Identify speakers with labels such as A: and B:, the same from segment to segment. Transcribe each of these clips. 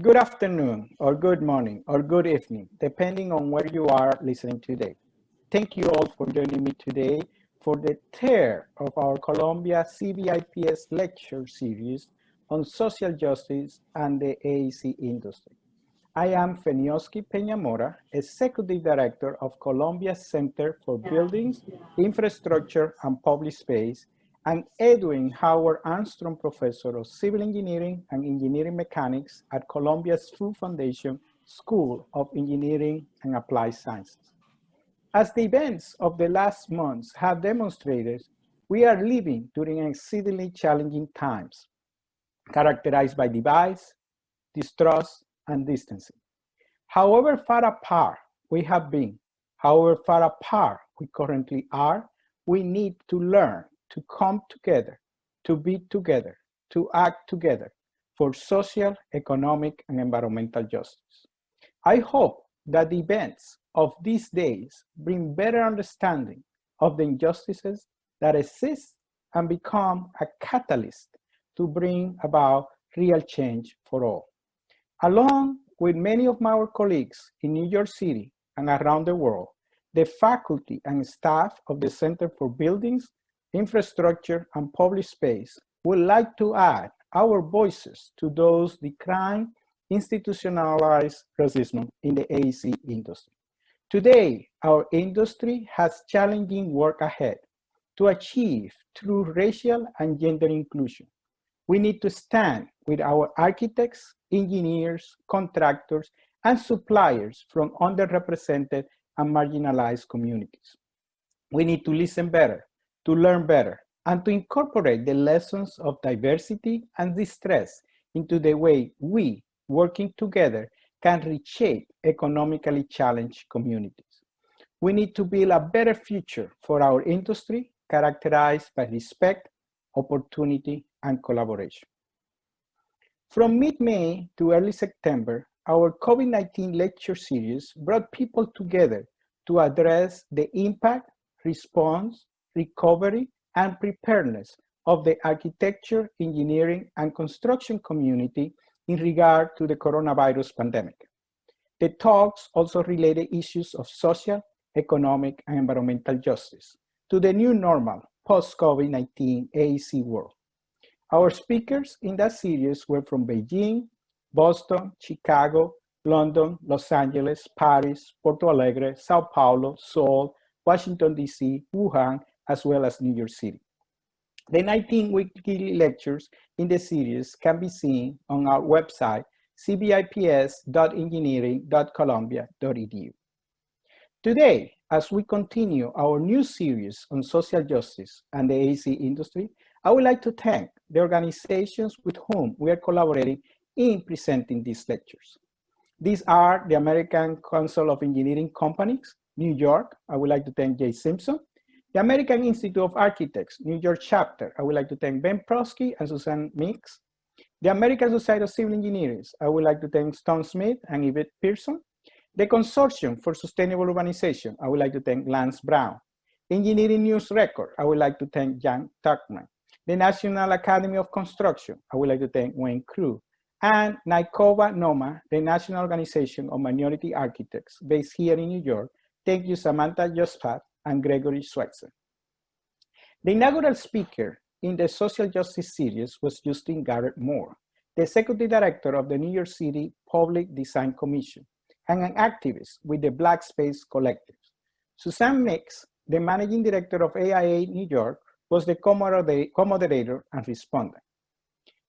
A: Good afternoon, or good morning, or good evening, depending on where you are listening today. Thank you all for joining me today for the third of our Colombia CBIPS lecture series on social justice and the AEC industry. I am Fenioski Peñamora, Executive Director of Colombia's Center for Buildings, Infrastructure, and Public Space, and Edwin Howard Armstrong Professor of Civil Engineering and Engineering Mechanics at Colombia's Full Foundation School of Engineering and Applied Sciences. As the events of the last months have demonstrated, we are living during exceedingly challenging times, characterized by divide, distrust, and distancing. However far apart we have been, however far apart we currently are, we need to learn to come together, to be together, to act together for social, economic, and environmental justice. I hope that the events of these days bring better understanding of the injustices that exist and become a catalyst to bring about real change for all. Along with many of my colleagues in New York City and around the world, the faculty and staff of the Center for Buildings, Infrastructure, and Public Space would like to add our voices to those decrying institutionalized racism in the AEC industry. Today, our industry has challenging work ahead to achieve true racial and gender inclusion. We need to stand with our architects, engineers, contractors, and suppliers from underrepresented and marginalized communities. We need to listen better, to learn better, and to incorporate the lessons of diversity and distress into the way we, working together, can reshape economically challenged communities. We need to build a better future for our industry characterized by respect, opportunity, and collaboration. From mid-May to early September, our COVID-19 lecture series brought people together to address the impact, response, recovery, and preparedness of the architecture, engineering, and construction community in regard to the coronavirus pandemic. The talks also related issues of social, economic, and environmental justice to the new normal post-COVID-19 AEC world. Our speakers in that series were from Beijing, Boston, Chicago, London, Los Angeles, Paris, Porto Alegre, Sao Paulo, Seoul, Washington, D.C., Wuhan, as well as New York City. The 19 weekly lectures in the series can be seen on our website, cbips.engineering.columbia.edu. Today, as we continue our new series on social justice and the AEC industry, I would like to thank the organizations with whom we are collaborating in presenting these lectures. These are the American Council of Engineering Companies, New York. I would like to thank Jay Simpson. The American Institute of Architects, New York chapter. I would like to thank Ben Prosky and Susan Mix. The American Society of Civil Engineers. I would like to thank Stone Smith and Yvette Pearson. The Consortium for Sustainable Urbanization. I would like to thank Lance Brown. Engineering News Record. I would like to thank Jan Tuckman. The National Academy of Construction. I would like to thank Wayne Crew. And NICOVA NOMA, the National Organization of Minority Architects, based here in New York. Thank you, Samantha Jospat and Gregory Schweitzer. The inaugural speaker in the Social Justice series was Justin Garrett Moore, the Executive Director of the New York City Public Design Commission, and an activist with the Black Space Collective. Suzanne Mix, the Managing Director of AIA New York, was the co-moderator and respondent.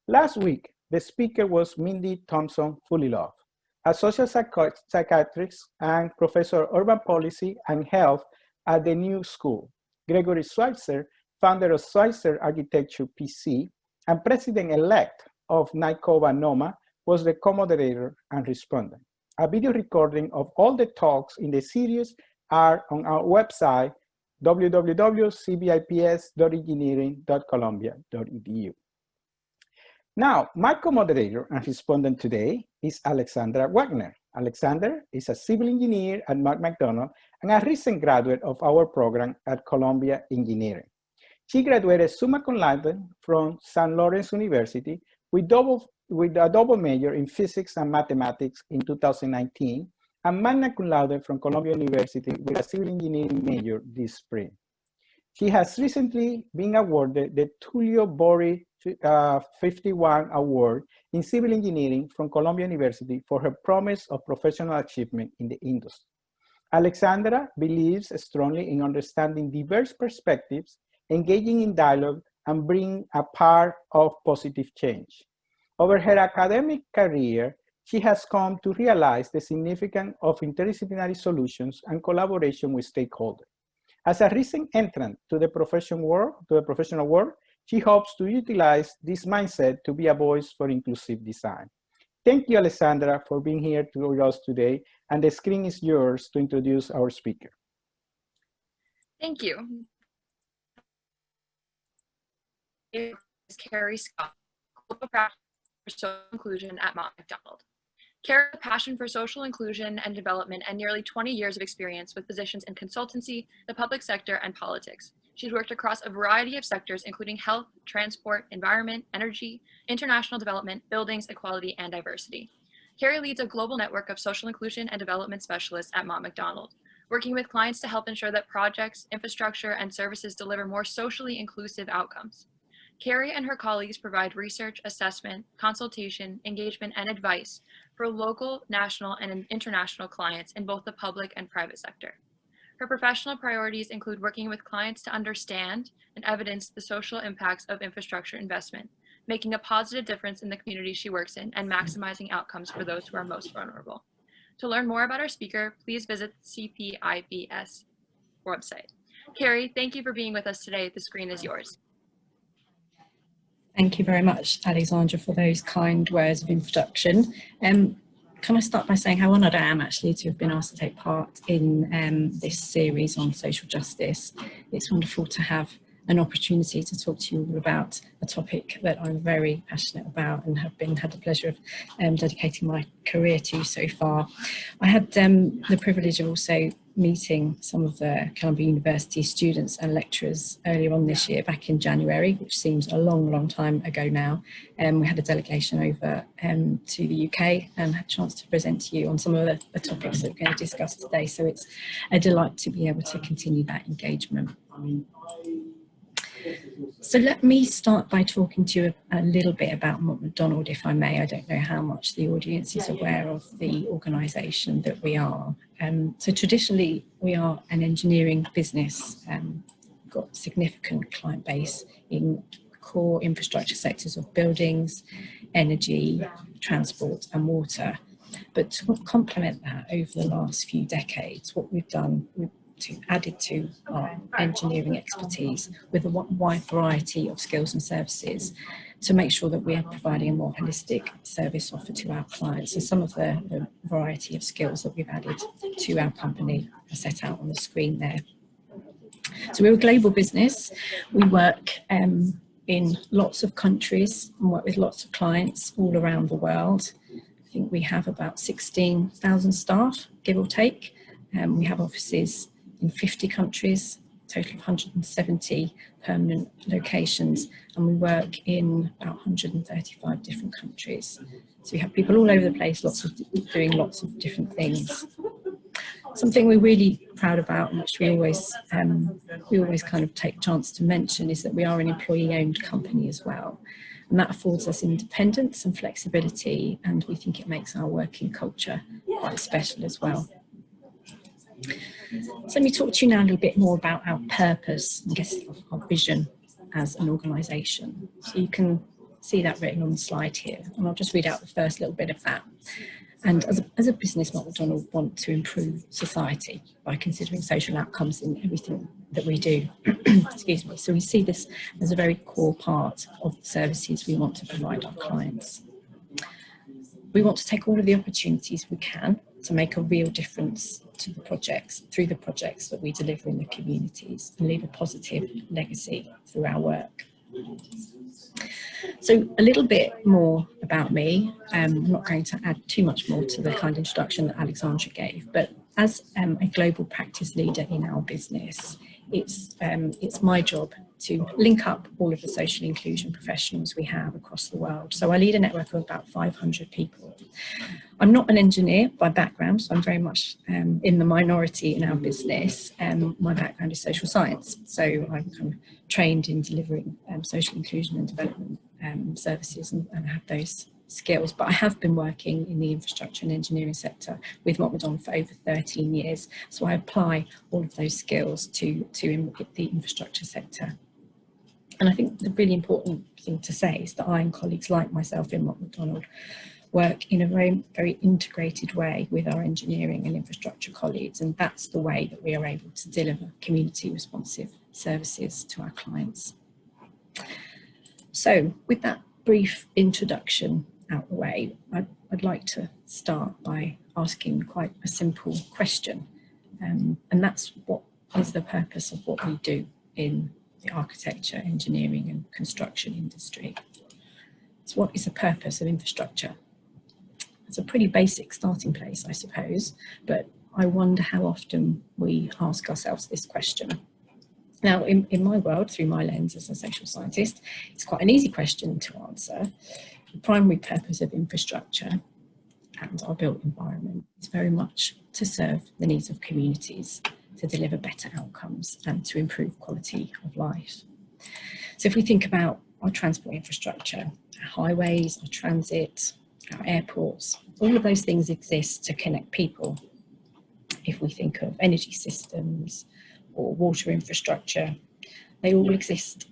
A: Last week, the speaker was Mindy Thompson-Fulilov, a social psychiatrist and professor of urban policy and health at the New School. Gregory Schweitzer, founder of Schweitzer Architecture PC and president-elect of NICOVA NOMA, was the co-moderator and respondent. A video recording of all the talks in the series are on our website, www.cbips.engineering.columbia.edu. Now, my co-moderator and respondent today is Alexandra Wagner. Alexander is a civil engineer at Mark McDonald and a recent graduate of our program at Columbia Engineering. She graduated summa cum laude from St. Lawrence University with double with a double major in physics and mathematics in 2019, and magna cum laude from Columbia University with a civil engineering major this spring. She has recently been awarded the Tullio Bori 51 Award in Civil Engineering from Columbia University for her promise of professional achievement in the industry. Alexandra believes strongly in understanding diverse perspectives, engaging in dialogue, and being a part of positive change. Over her academic career, she has come to realize the significance of interdisciplinary solutions and collaboration with stakeholders. As a recent entrant to the professional world, she hopes to utilize this mindset to be a voice for inclusive design. Thank you, Alessandra, for being here with us today, and the screen is yours to introduce our speaker.
B: Thank you. Is Kerry Scom, Global Practice for Social Inclusion at Mott MacDonald. Kerry has a passion for social inclusion and development and nearly 20 years of experience with positions in consultancy, the public sector, and politics. She's worked across a variety of sectors, including health, transport, environment, energy, international development, buildings, equality, and diversity. Kerry leads a global network of social inclusion and development specialists at Mott MacDonald, working with clients to help ensure that projects, infrastructure, and services deliver more socially inclusive outcomes. Kerry and her colleagues provide research, assessment, consultation, engagement, and advice for local, national, and international clients in both the public and private sector. Her professional priorities include working with clients to understand and evidence the social impacts of infrastructure investment, making a positive difference in the community she works in, and maximizing outcomes for those who are most vulnerable. To learn more about our speaker, please visit the CBIPS website. Kerry, thank you for being with us today. The screen is yours.
C: Thank you very much, Alexandra, for those kind words of introduction. Can I start by saying how honoured I am actually to have been asked to take part in this series on social justice. It's wonderful to have an opportunity to talk to you all about a topic that I'm very passionate about and have had the pleasure of dedicating my career to so far. I had the privilege of also meeting some of the Columbia University students and lecturers earlier on this year, back in January, which seems a long time ago now. We had a delegation over to the UK and had a chance to present to you on some of the topics that we're going to discuss today. So it's a delight to be able to continue that engagement. So let me start by talking to you a little bit about Mott MacDonald, if I may. I don't know how much the audience is aware of the organisation that we are. So traditionally, we are an engineering business, got significant client base in core infrastructure sectors of buildings, energy, transport and water. But to complement that over the last few decades, what we've done, we've added to our engineering expertise with a wide variety of skills and services to make sure that we are providing a more holistic service offer to our clients. So some of the variety of skills that we've added to our company are set out on the screen there. So we're a global business. We work in lots of countries and work with lots of clients all around the world. I think we have about 16,000 staff, give or take. We have offices in 50 countries, total of 170 permanent locations, and we work in about 135 different countries. So we have people all over the place, doing lots of different things. Something we're really proud about, and which we always kind of take a chance to mention, is that we are an employee-owned company as well. And that affords us independence and flexibility, and we think it makes our working culture quite special as well. So let me talk to you now a little bit more about our purpose, I guess our vision as an organisation. So you can see that written on the slide here, and I'll just read out the first little bit of that. And as a business, Mott MacDonald want to improve society by considering social outcomes in everything that we do. Excuse me. So we see this as a very core part of the services we want to provide our clients. We want to take all of the opportunities we can to make a real difference to the projects, through the projects that we deliver in the communities, and leave a positive legacy through our work. So a little bit more about me. I'm not going to add too much more to the kind of introduction that Alexandra gave, but as a global practice leader in our business, it's my job to link up all of the social inclusion professionals we have across the world. So I lead a network of about 500 people. I'm not an engineer by background, so I'm very much in the minority in our business. My background is social science, so I'm kind of trained in delivering social inclusion and development services and have those skills, but I have been working in the infrastructure and engineering sector with Mott MacDonald for over 13 years. So I apply all of those skills to the infrastructure sector. And I think the really important thing to say is that I and colleagues like myself in Mott MacDonald work in a very, very integrated way with our engineering and infrastructure colleagues. And that's the way that we are able to deliver community responsive services to our clients. So with that brief introduction out the way, I'd like to start by asking quite a simple question, and that's, what is the purpose of what we do in the architecture, engineering and construction industry? So what is the purpose of infrastructure? It's a pretty basic starting place, I suppose, but I wonder how often we ask ourselves this question. Now, in my world, through my lens as a social scientist, it's quite an easy question to answer. The primary purpose of infrastructure and our built environment is very much to serve the needs of communities, to deliver better outcomes and to improve quality of life. So if we think about our transport infrastructure, our highways, our transit, our airports, all of those things exist to connect people. If we think of energy systems or water infrastructure, they all exist,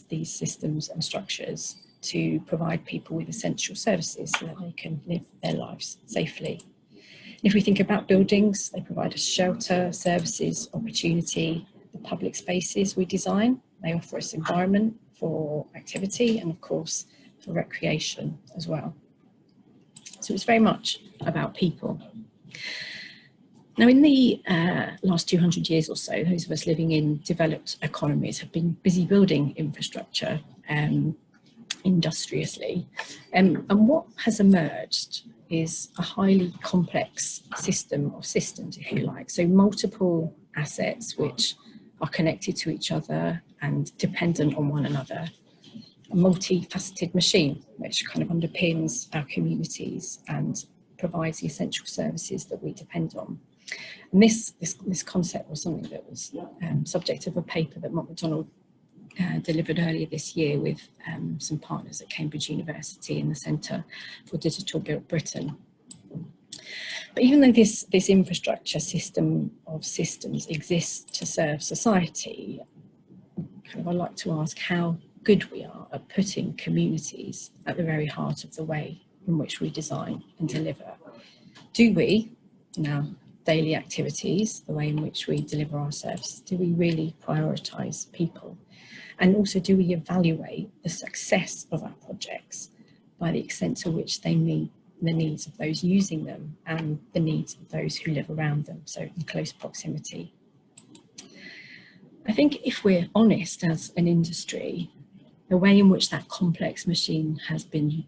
C: these systems and structures, to provide people with essential services so that they can live their lives safely. And if we think about buildings, they provide us shelter, services, opportunity. The public spaces we design, they offer us environment for activity and of course for recreation as well. So it's very much about people. Now, in the last 200 years or so, those of us living in developed economies have been busy building infrastructure industriously. And what has emerged is a highly complex system of systems, if you like. So multiple assets which are connected to each other and dependent on one another. A multifaceted machine which kind of underpins our communities and provides the essential services that we depend on. And this concept was something that was subject of a paper that Mott MacDonald delivered earlier this year with some partners at Cambridge University in the Centre for Digital Built Britain. But even though this infrastructure system of systems exists to serve society, I'd like to ask how good we are at putting communities at the very heart of the way in which we design and deliver. Do we, in our daily activities, the way in which we deliver our services, do we really prioritise people? And also, do we evaluate the success of our projects by the extent to which they meet the needs of those using them and the needs of those who live around them, so in close proximity? I think if we're honest as an industry, the way in which that complex machine has been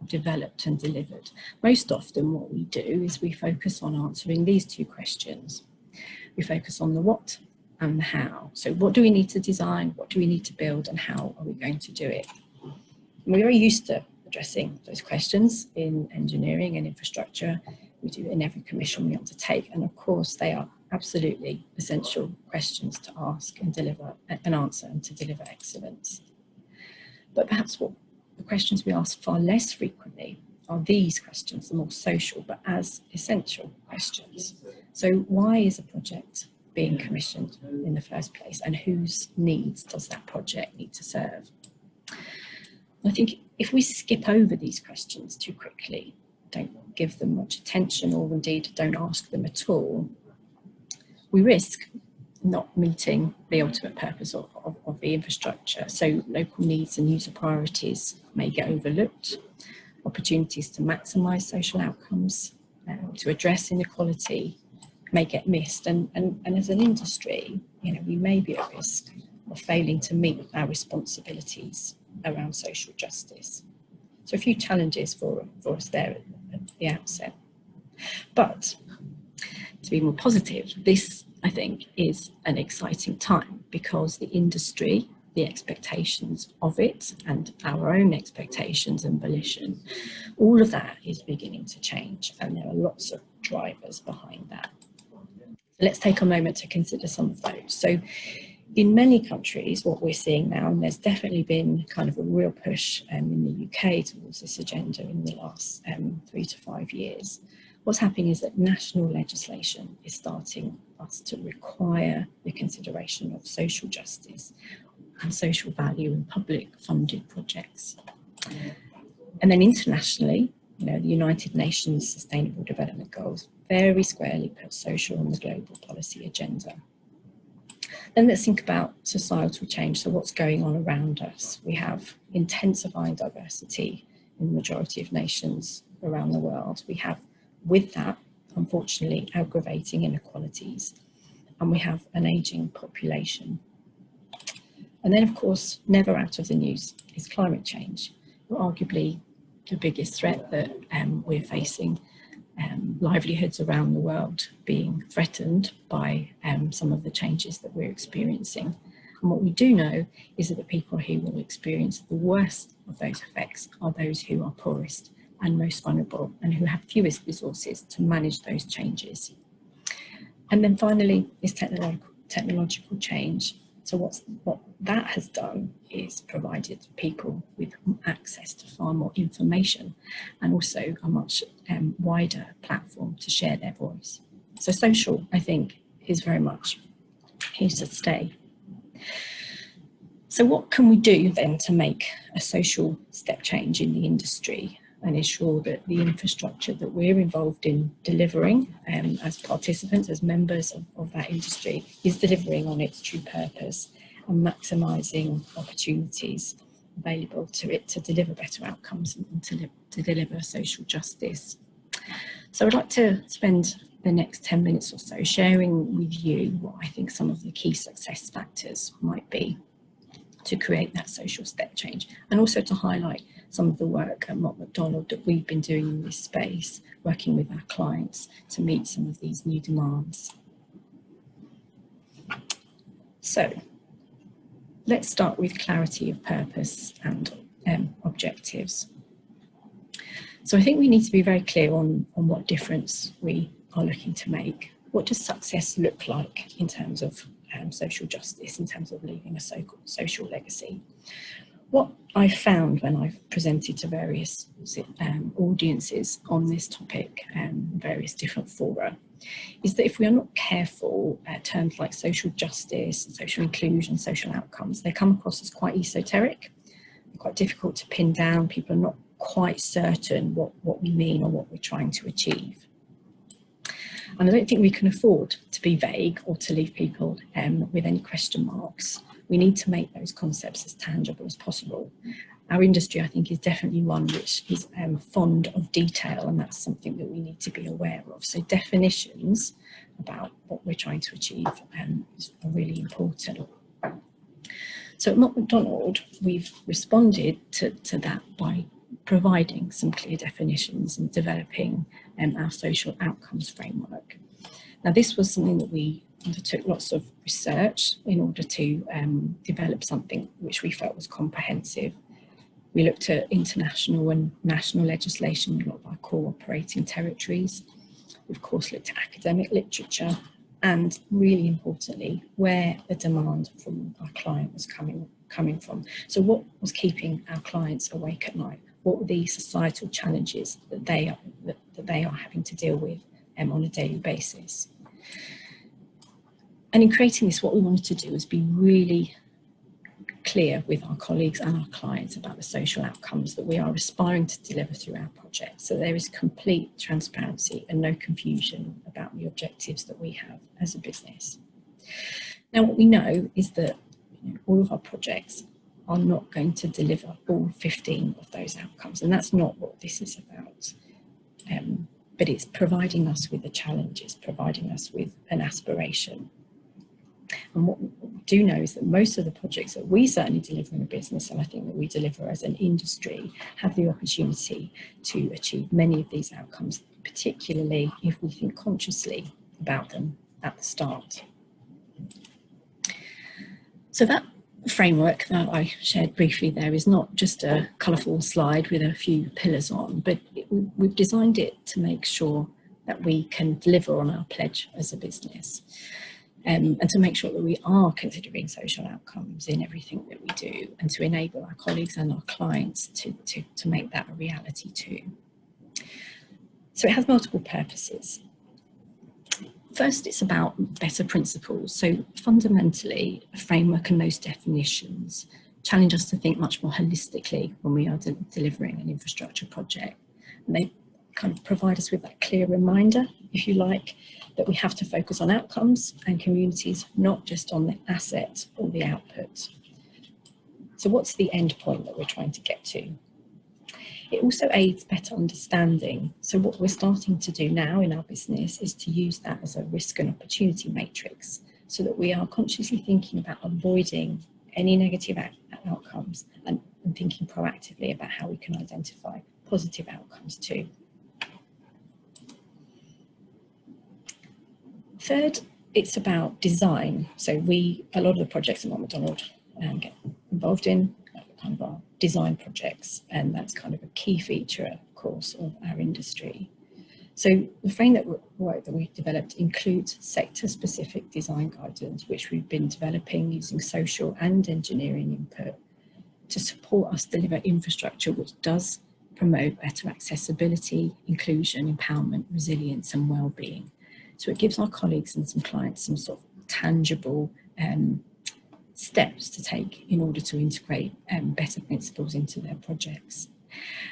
C: developed and delivered, most often what we do is we focus on answering these two questions. We focus on the what and the how. So what do we need to design, what do we need to build, and how are we going to do it? And we're very used to addressing those questions in engineering and infrastructure. We do it in every commission we undertake, and of course they are absolutely essential questions to ask and deliver an answer and to deliver excellence. But perhaps what the questions we ask far less frequently are these questions, the more social but as essential questions. So why is a project being commissioned in the first place, and whose needs does that project need to serve? I think if we skip over these questions too quickly, don't give them much attention, or indeed don't ask them at all, we risk not meeting the ultimate purpose of the infrastructure. So local needs and user priorities may get overlooked, opportunities to maximise social outcomes, to address inequality may get missed, and as an industry, we may be at risk of failing to meet our responsibilities around social justice. So a few challenges for us there at the outset. But to be more positive, this I think, is an exciting time, because the industry, the expectations of it, and our own expectations and volition, all of that is beginning to change, and there are lots of drivers behind that. Let's take a moment to consider some of those. So in many countries, what we're seeing now, and there's definitely been kind of a real push in the UK towards this agenda in the last 3 to 5 years, what's happening is that national legislation is starting us to require the consideration of social justice and social value in public funded projects. And then internationally, you know, the United Nations Sustainable Development Goals very squarely put social on the global policy agenda. Then let's think about societal change. So what's going on around us? We have intensifying diversity in the majority of nations around the world. We have, with that, unfortunately, aggravating inequalities. And we have an ageing population. And then, of course, never out of the news is climate change, arguably the biggest threat that we're facing, livelihoods around the world being threatened by some of the changes that we're experiencing. And what we do know is that the people who will experience the worst of those effects are those who are poorest and most vulnerable, and who have fewest resources to manage those changes. And then finally is technological change. So what that has done is provided people with access to far more information, and also a much wider platform to share their voice. So social, I think, is very much here to stay. So what can we do then to make a social step change in the industry and ensure that the infrastructure that we're involved in delivering as participants, as members of that industry, is delivering on its true purpose and maximising opportunities available to it to deliver better outcomes and to deliver social justice? So I'd like to spend the next 10 minutes or so sharing with you what I think some of the key success factors might be to create that social step change, and also to highlight some of the work at Mott MacDonald that we've been doing in this space, working with our clients to meet some of these new demands. So let's start with clarity of purpose and objectives. So I think we need to be very clear on what difference we are looking to make. What does success look like in terms of social justice, in terms of leaving a social legacy? What I've found when I've presented to various audiences on this topic and various different fora is that if we are not careful, terms like social justice, social inclusion, social outcomes, they come across as quite esoteric, quite difficult to pin down. People are not quite certain what we mean or what we're trying to achieve. And I don't think we can afford to be vague or to leave people with any question marks. We need to make those concepts as tangible as possible. Our industry, I think, is definitely one which is fond of detail, and that's something that we need to be aware of. So definitions about what we're trying to achieve are really important. So at Mott MacDonald, we've responded to that by providing some clear definitions and developing our social outcomes framework. Now, this was something that we undertook lots of research in order to develop something which we felt was comprehensive. We looked at international and national legislation in a lot of our core operating territories. We, of course, looked at academic literature, and really importantly, where the demand from our client was coming from. So what was keeping our clients awake at night? What were the societal challenges that they are having to deal with on a daily basis? And in creating this, what we wanted to do was be really clear with our colleagues and our clients about the social outcomes that we are aspiring to deliver through our project. So there is complete transparency and no confusion about the objectives that we have as a business. Now, what we know is that all of our projects are not going to deliver all 15 of those outcomes, and that's not what this is about. But it's providing us with a challenge, it's providing us with an aspiration. And what we do know is that most of the projects that we certainly deliver in a business, and I think that we deliver as an industry, have the opportunity to achieve many of these outcomes, particularly if we think consciously about them at the start. So that framework that I shared briefly there is not just a colourful slide with a few pillars on, but we've designed it to make sure that we can deliver on our pledge as a business, and to make sure that we are considering social outcomes in everything that we do, and to enable our colleagues and our clients to make that a reality too. So it has multiple purposes. First, it's about better principles. So fundamentally, a framework and those definitions challenge us to think much more holistically when we are delivering an infrastructure project. And they kind of provide us with that clear reminder, if you like, that we have to focus on outcomes and communities, not just on the asset or the output. So what's the end point that we're trying to get to? It also aids better understanding. So what we're starting to do now in our business is to use that as a risk and opportunity matrix, so that we are consciously thinking about avoiding any negative outcomes and thinking proactively about how we can identify positive outcomes too. Third, it's about design. So a lot of the projects that McDonald get involved in kind of our design projects, and that's kind of a key feature, of course, of our industry. So the framework that we've developed includes sector-specific design guidance, which we've been developing using social and engineering input to support us deliver infrastructure which does promote better accessibility, inclusion, empowerment, resilience and well-being. So it gives our colleagues and some clients some sort of tangible steps to take in order to integrate better principles into their projects.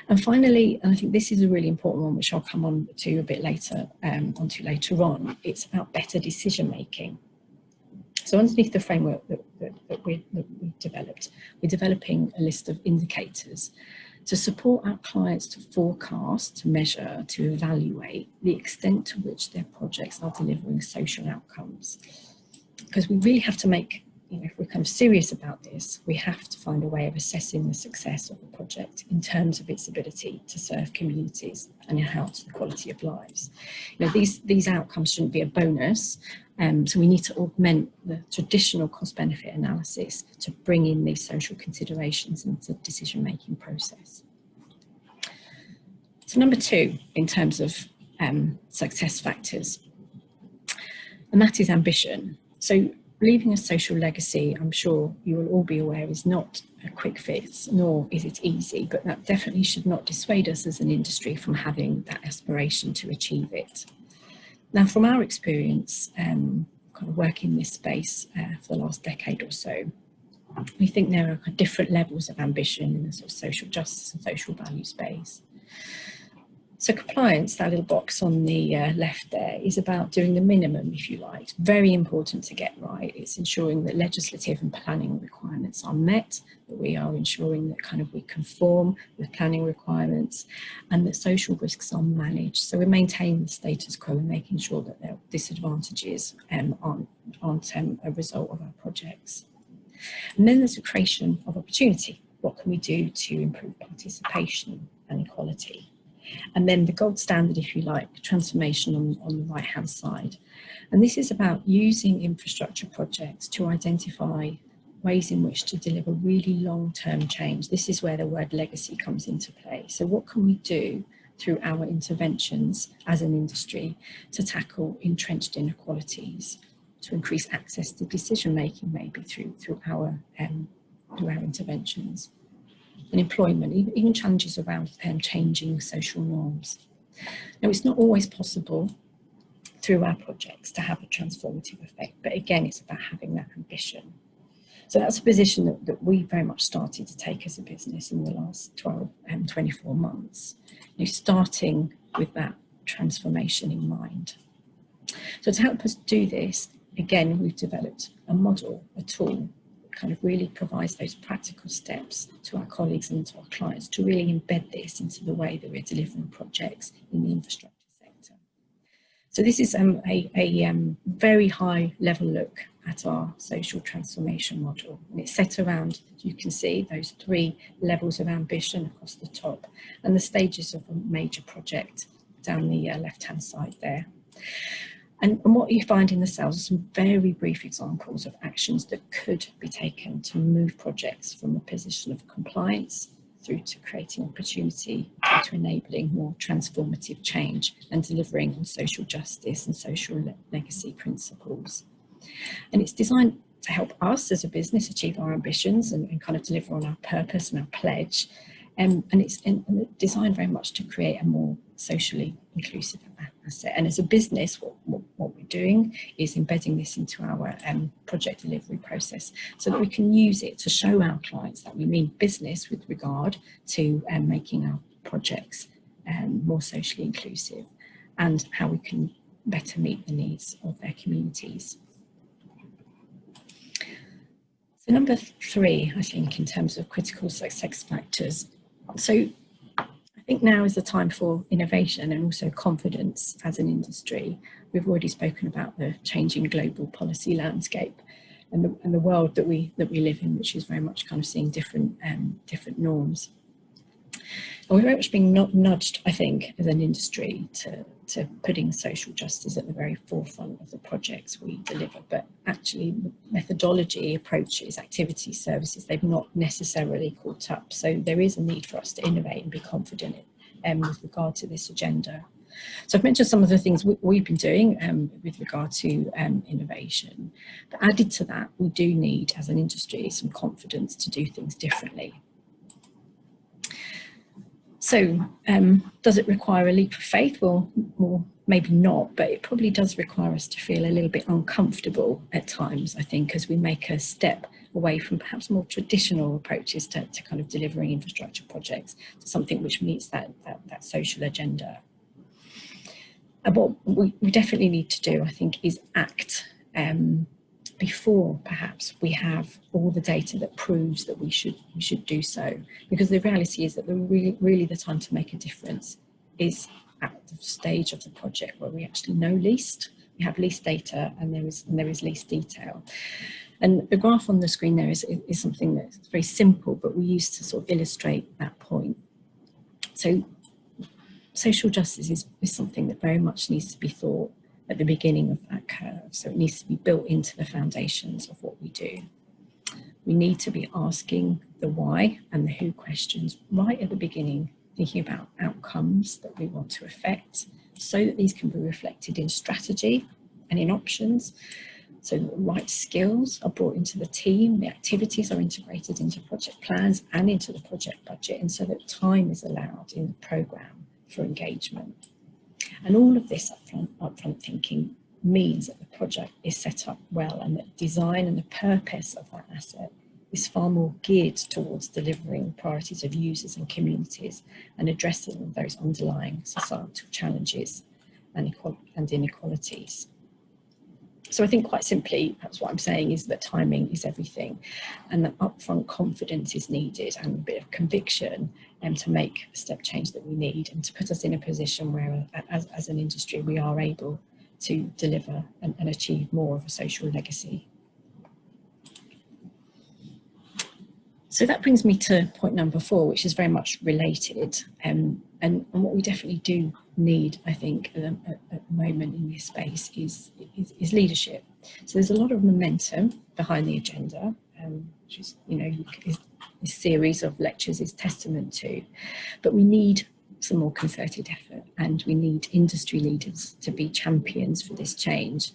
C: And finally, and I think this is a really important one, which I'll come on to a bit later, later on, it's about better decision making. So underneath the framework that we've developed, we're developing a list of indicators to support our clients to forecast, to measure, to evaluate the extent to which their projects are delivering social outcomes. Because we really have to make, if we're kind of serious about this, we have to find a way of assessing the success of the project in terms of its ability to serve communities and enhance the quality of lives. These outcomes shouldn't be a bonus, so we need to augment the traditional cost-benefit analysis to bring in these social considerations into the decision-making process. So number 2, in terms of success factors, and that is ambition. So leaving a social legacy, I'm sure you will all be aware, is not a quick fix, nor is it easy, but that definitely should not dissuade us as an industry from having that aspiration to achieve it. Now, from our experience, kind of working in this space for the last decade or so, we think there are different levels of ambition in the sort of social justice and social value space. So compliance, that little box on the left there, is about doing the minimum, if you like. It's very important to get right. It's ensuring that legislative and planning requirements are met, that we are ensuring that we conform with planning requirements, and that social risks are managed. So we're maintaining the status quo and making sure that their disadvantages aren't a result of our projects. And then there's the creation of opportunity. What can we do to improve participation and equality? And then the gold standard, if you like, transformation on the right-hand side. And this is about using infrastructure projects to identify ways in which to deliver really long-term change. This is where the word legacy comes into play. So what can we do through our interventions as an industry to tackle entrenched inequalities, to increase access to decision-making, maybe through our interventions? And employment, even challenges around changing social norms. Now, it's not always possible through our projects to have a transformative effect, but again, it's about having that ambition. So that's a position that we very much started to take as a business in the last 12 and 24 months, starting with that transformation in mind. So to help us do this, again, we've developed a model, a tool, kind of really provides those practical steps to our colleagues and to our clients to really embed this into the way that we're delivering projects in the infrastructure sector. So this is a very high level look at our social transformation model, and it's set around, you can see, those 3 levels of ambition across the top and the stages of a major project down the left-hand side there. And what you find in the cells are some very brief examples of actions that could be taken to move projects from a position of compliance through to creating opportunity, through to enabling more transformative change and delivering on social justice and social legacy principles. And it's designed to help us as a business achieve our ambitions and kind of deliver on our purpose and our pledge. And it's designed very much to create a more socially inclusive asset. And as a business, what we're doing is embedding this into our project delivery process so that we can use it to show our clients that we mean business with regard to making our projects more socially inclusive and how we can better meet the needs of their communities. So number 3, I think, in terms of critical success factors. So I think now is the time for innovation and also confidence as an industry. We've already spoken about the changing global policy landscape and the world that we live in, which is very much kind of seeing different norms. And we're very much being nudged, I think, as an industry to putting social justice at the very forefront of the projects we deliver. But actually, methodology, approaches, activities, services, they've not necessarily caught up. So there is a need for us to innovate and be confident with regard to this agenda. So I've mentioned some of the things we've been doing with regard to innovation. But added to that, we do need, as an industry, some confidence to do things differently. So does it require a leap of faith? Well, maybe not, but it probably does require us to feel a little bit uncomfortable at times, I think, as we make a step away from perhaps more traditional approaches to kind of delivering infrastructure projects to something which meets that social agenda. And what we definitely need to do, I think, is act before perhaps we have all the data that proves that we should do so, because the reality is that really the time to make a difference is at the stage of the project where we actually know least, we have least data, and there is least detail. And the graph on the screen there is something that's very simple, but we use to sort of illustrate that point. So social justice is something that very much needs to be thought at the beginning of that curve. So it needs to be built into the foundations of what we do. We need to be asking the why and the who questions right at the beginning, thinking about outcomes that we want to affect so that these can be reflected in strategy and in options. So the right skills are brought into the team, the activities are integrated into project plans and into the project budget, and so that time is allowed in the programme for engagement. And all of this upfront thinking means that the project is set up well and that design and the purpose of that asset is far more geared towards delivering priorities of users and communities and addressing those underlying societal challenges and inequalities. So I think quite simply, perhaps what I'm saying is that timing is everything, and that upfront confidence is needed and a bit of conviction to make the step change that we need and to put us in a position where, as an industry, we are able to deliver and achieve more of a social legacy. So that brings me to point number 4, which is very much related, and what we definitely do need, I think, at the moment in this space is leadership. So there's a lot of momentum behind the agenda, which is, this series of lectures is testament to, but we need some more concerted effort, and we need industry leaders to be champions for this change,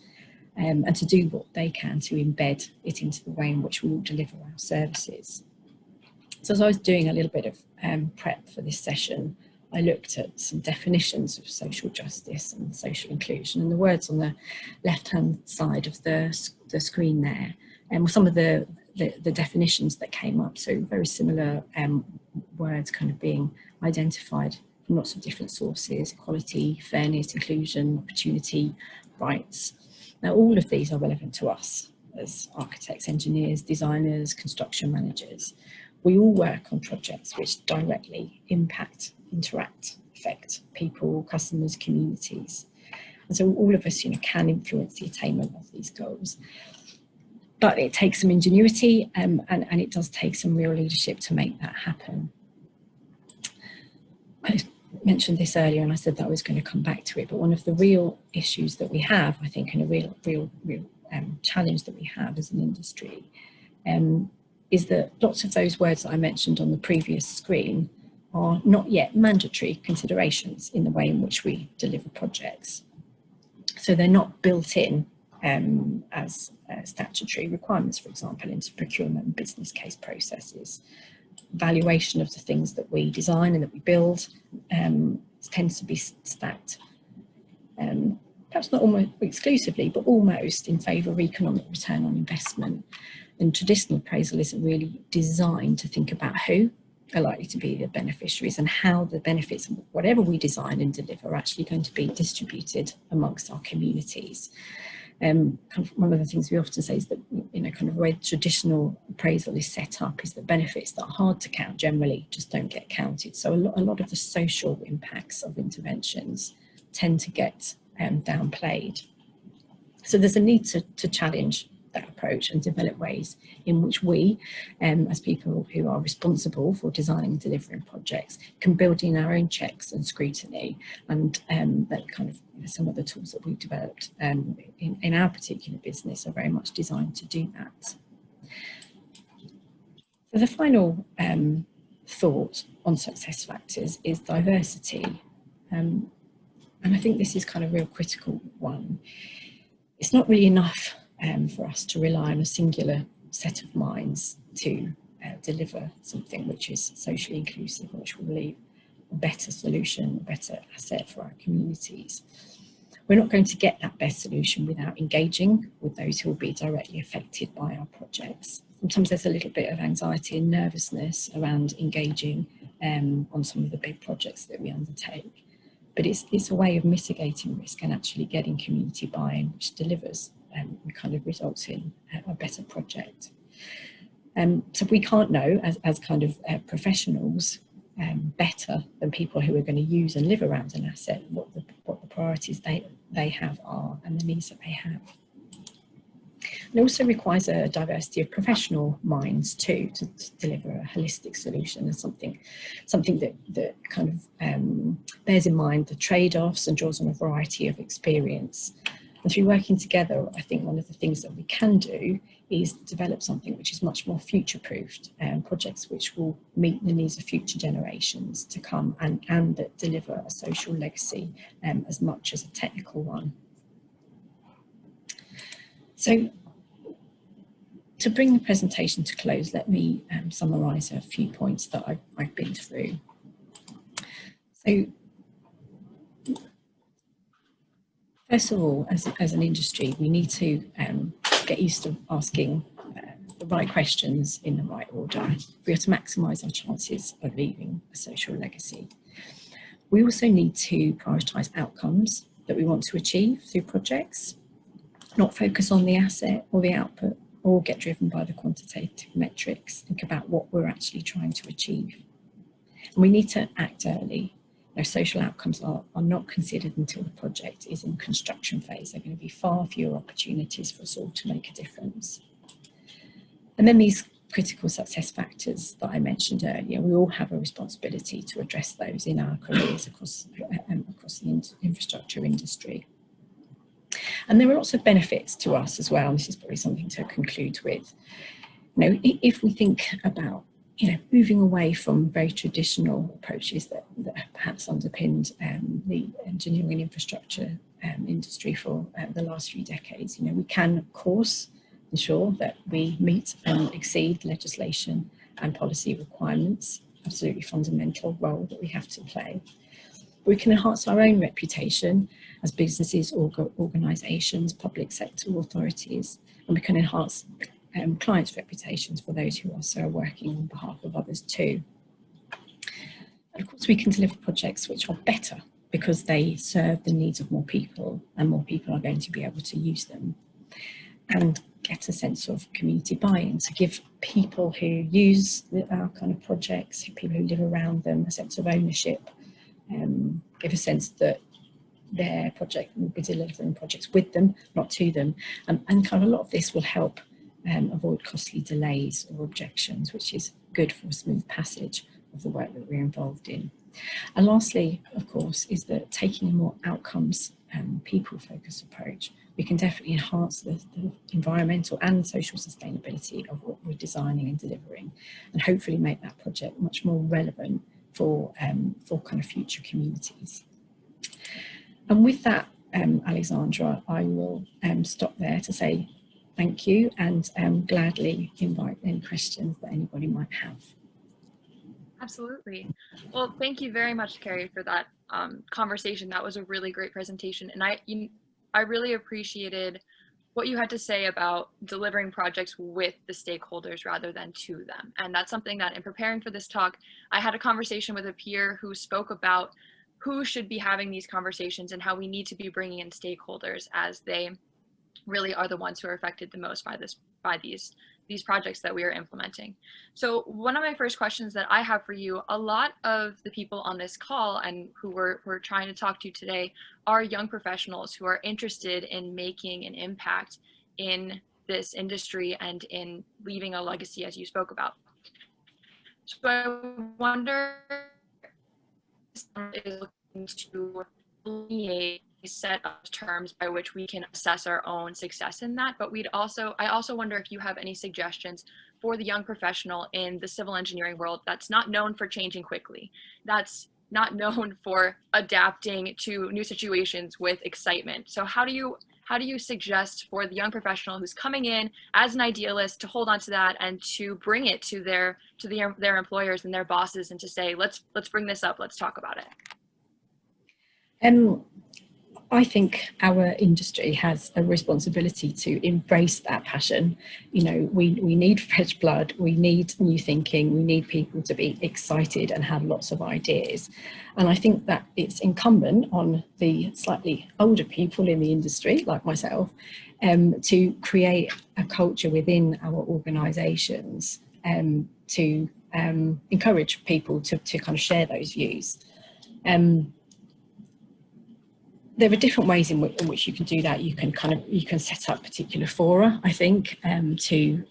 C: and to do what they can to embed it into the way in which we will deliver our services. So as I was doing a little bit of prep for this session, I looked at some definitions of social justice and social inclusion, and the words on the left-hand side of the screen there, and some of the definitions that came up. So very similar words kind of being identified from lots of different sources: equality, fairness, inclusion, opportunity, rights. Now, all of these are relevant to us as architects, engineers, designers, construction managers. We all work on projects which directly impact, interact, affect people, customers, communities. And so all of us, can influence the attainment of these goals. But it takes some ingenuity and it does take some real leadership to make that happen. mentioned this earlier, and I said that I was going to come back to it, but one of the real issues that we have, I think, and a real challenge that we have as an industry is that lots of those words that I mentioned on the previous screen are not yet mandatory considerations in the way in which we deliver projects. So they're not built in as statutory requirements, for example, into procurement and business case processes. Valuation of the things that we design and that we build tends to be stacked, perhaps not almost exclusively, but almost in favour of economic return on investment. And traditional appraisal isn't really designed to think about who are likely to be the beneficiaries and how the benefits of whatever we design and deliver are actually going to be distributed amongst our communities. Kind of one of the things we often say is that, you know, kind of the way traditional appraisal is set up is that benefits that are hard to count generally just don't get counted. So a lot of the social impacts of interventions tend to get downplayed. So there's a need to challenge that approach and develop ways in which we, as people who are responsible for designing and delivering projects, can build in our own checks and scrutiny, and that kind of, you know, some of the tools that we've developed in our particular business are very much designed to do that. So the final thought on success factors is diversity, and I think this is kind of a real critical one. It's not really enough for us to rely on a singular set of minds to deliver something which is socially inclusive, which will leave a better solution, a better asset for our communities. We're not going to get that best solution without engaging with those who will be directly affected by our projects. Sometimes there's a little bit of anxiety and nervousness around engaging on some of the big projects that we undertake, but it's a way of mitigating risk and actually getting community buy-in, which delivers and kind of results in a better project. So we can't know as kind of professionals better than people who are going to use and live around an asset what the priorities they have are and the needs that they have. It also requires a diversity of professional minds too to deliver a holistic solution, and something that kind of bears in mind the trade-offs and draws on a variety of experience. And through working together, I think one of the things that we can do is develop something which is much more future-proofed, projects which will meet the needs of future generations to come and that deliver a social legacy as much as a technical one. So to bring the presentation to close, let me summarise a few points that I've been through. So first of all, as an industry, we need to get used to asking the right questions in the right order. We have to maximise our chances of leaving a social legacy. We also need to prioritise outcomes that we want to achieve through projects, not focus on the asset or the output, or get driven by the quantitative metrics. Think about what we're actually trying to achieve. And we need to act early. You know, social outcomes are not considered until the project is in construction phase. There are going to be far fewer opportunities for us all to make a difference. And then these critical success factors that I mentioned earlier, we all have a responsibility to address those in our careers across the infrastructure industry. And there are lots of benefits to us as well, and this is probably something to conclude with. You know, if we think about, you know, moving away from very traditional approaches that perhaps underpinned the engineering and infrastructure industry for the last few decades, you know, we can, of course, ensure that we meet and exceed legislation and policy requirements, absolutely fundamental role that we have to play. We can enhance our own reputation as businesses, organisations, public sector authorities, and we can enhance clients' reputations for those who also are working on behalf of others too. And of course, we can deliver projects which are better because they serve the needs of more people, and more people are going to be able to use them, and get a sense of community buy-in, to give people who use our kind of projects, people who live around them, a sense of ownership, give a sense that their project will be delivering projects with them, not to them, and kind of a lot of this will help avoid costly delays or objections, which is good for a smooth passage of the work that we're involved in. And lastly, of course, is that taking a more outcomes people-focused approach, we can definitely enhance the environmental and social sustainability of what we're designing and delivering, and hopefully make that project much more relevant for kind of future communities. And with that, Alexandra, I will stop there to say thank you, and gladly invite any questions that anybody might have.
B: Absolutely. Well, thank you very much, Kerry, for that conversation. That was a really great presentation. And I really appreciated what you had to say about delivering projects with the stakeholders rather than to them. And that's something that in preparing for this talk, I had a conversation with a peer who spoke about who should be having these conversations and how we need to be bringing in stakeholders, as they really are the ones who are affected the most by these projects that we are implementing. So one of my first questions that I have for you, a lot of the people on this call and who we're trying to talk to today are young professionals who are interested in making an impact in this industry and in leaving a legacy, as you spoke about. So I wonder if someone is looking to delineate a set of terms by which we can assess our own success in that, but I also wonder if you have any suggestions for the young professional in the civil engineering world that's not known for changing quickly, that's not known for adapting to new situations with excitement. So how do you suggest for the young professional who's coming in as an idealist to hold on to that and to bring it to their employers and their bosses and to say, let's bring this up, let's talk about it?
C: I think our industry has a responsibility to embrace that passion. You know, we need fresh blood, we need new thinking, we need people to be excited and have lots of ideas. And I think that it's incumbent on the slightly older people in the industry, like myself, to create a culture within our organisations to encourage people to kind of share those views. There are different ways in which you can do that. You can set up particular fora, I think, to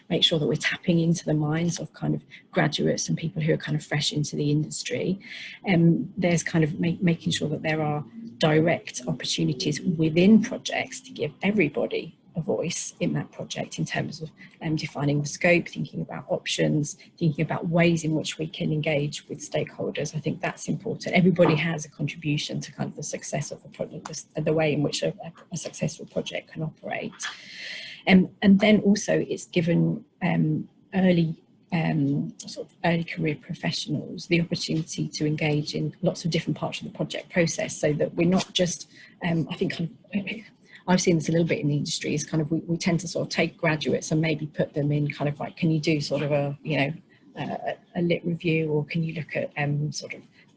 C: make sure that we're tapping into the minds of kind of graduates and people who are kind of fresh into the industry. There's kind of making sure that there are direct opportunities within projects to give everybody a voice in that project, in terms of defining the scope, thinking about options, thinking about ways in which we can engage with stakeholders. I think that's important. Everybody has a contribution to kind of the success of the project, the way in which a successful project can operate. And then also it's given early career professionals the opportunity to engage in lots of different parts of the project process, so that we're not just, I think I've seen this a little bit in the industry, is kind of we tend to sort of take graduates and maybe put them in kind of like, can you do sort of a lit review, or can you look at can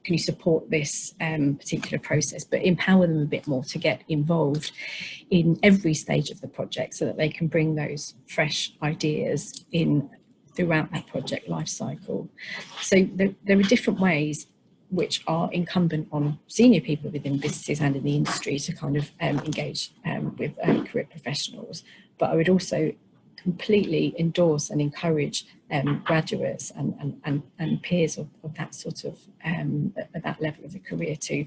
C: you support this particular process, but empower them a bit more to get involved in every stage of the project, so that they can bring those fresh ideas in throughout that project life cycle. So there are different ways which are incumbent on senior people within businesses and in the industry to kind of engage with career professionals. But I would also completely endorse and encourage graduates and peers of that sort of, at that level of the career, to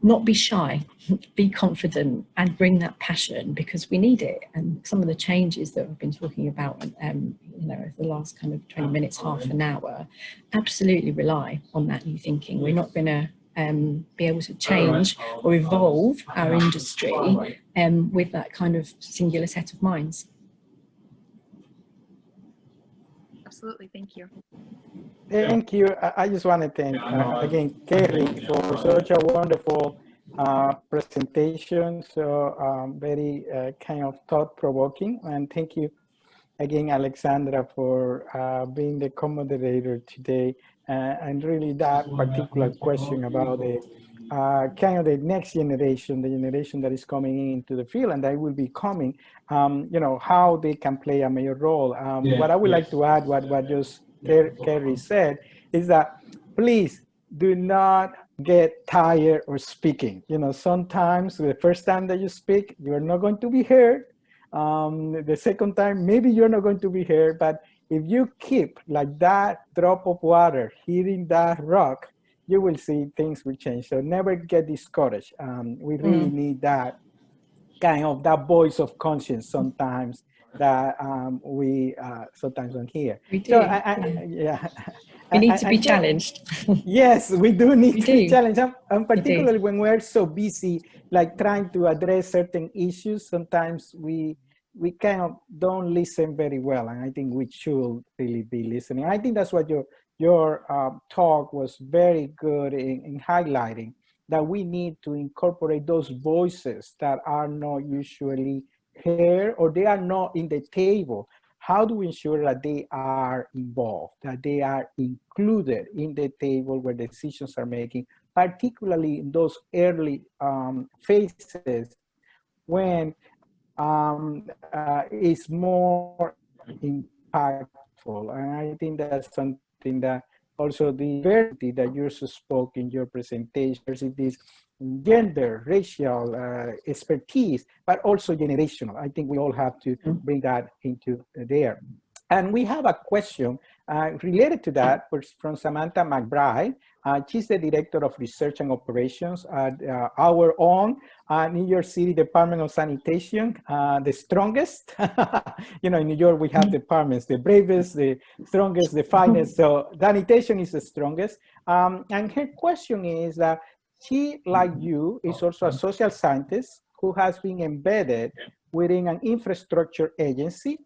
C: not be shy, be confident, and bring that passion, because we need it. And some of the changes that we've been talking about, over the last kind of 20 minutes, half an hour, absolutely rely on that new thinking. We're not going to be able to change or evolve our industry with that kind of singular set of minds.
B: Absolutely, thank you.
A: Thank you. I just want to thank, again, Kerry, for such a wonderful presentation, so very kind of thought-provoking. And thank you again, Alexandra, for being the co-moderator today. And really that particular question about the kind of the next generation, the generation that is coming into the field and that will be coming, how they can play a major role. What I would like to add, what just Kerry said, is that please do not get tired of speaking. Sometimes the first time that you speak, you're not going to be heard. The second time, maybe you're not going to be heard, but if you keep like that drop of water hitting that rock, you will see things will change. So never get discouraged. We really need that kind of that voice of conscience sometimes that we sometimes don't hear.
C: We do.
A: So
C: yeah. We need to be challenged.
A: Yes, we do need to be challenged, and particularly when we're so busy, like trying to address certain issues. Sometimes we kind of don't listen very well, and I think we should really be listening. I think that's what your talk was very good in highlighting, that we need to incorporate those voices that are not usually heard or they are not in the table. How do we ensure that they are involved, that they are included in the table where decisions are making, particularly in those early phases when it's more impactful? And I think that's something that also the diversity that you spoke in your presentation, diversities, gender, racial expertise, but also generational. I think we all have to bring that into there. And we have a question related to that from Samantha McBride. She's the Director of Research and Operations at our own New York City Department of Sanitation, the strongest. You know, in New York, we have departments, the bravest, the strongest, the finest. So sanitation is the strongest. And her question is that she, like you, is also a social scientist who has been embedded within an infrastructure agency,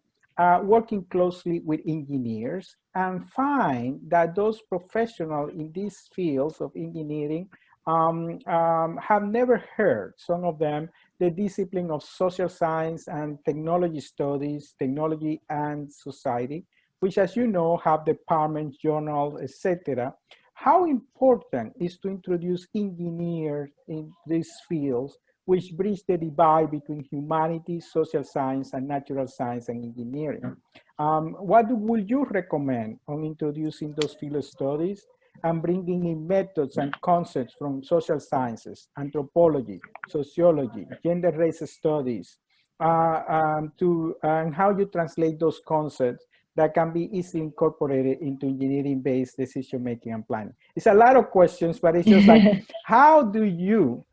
A: working closely with engineers, and find that those professionals in these fields of engineering have never heard, some of them, the discipline of social science and technology studies, technology and society, which, as you know, have departments, journals, etc. How important is to introduce engineers in these fields, which bridge the divide between humanities, social science, and natural science and engineering? What would you recommend on introducing those field studies and bringing in methods and concepts from social sciences, anthropology, sociology, gender race studies, and how you translate those concepts that can be easily incorporated into engineering-based decision-making and planning? It's a lot of questions, but it's just like, how do you,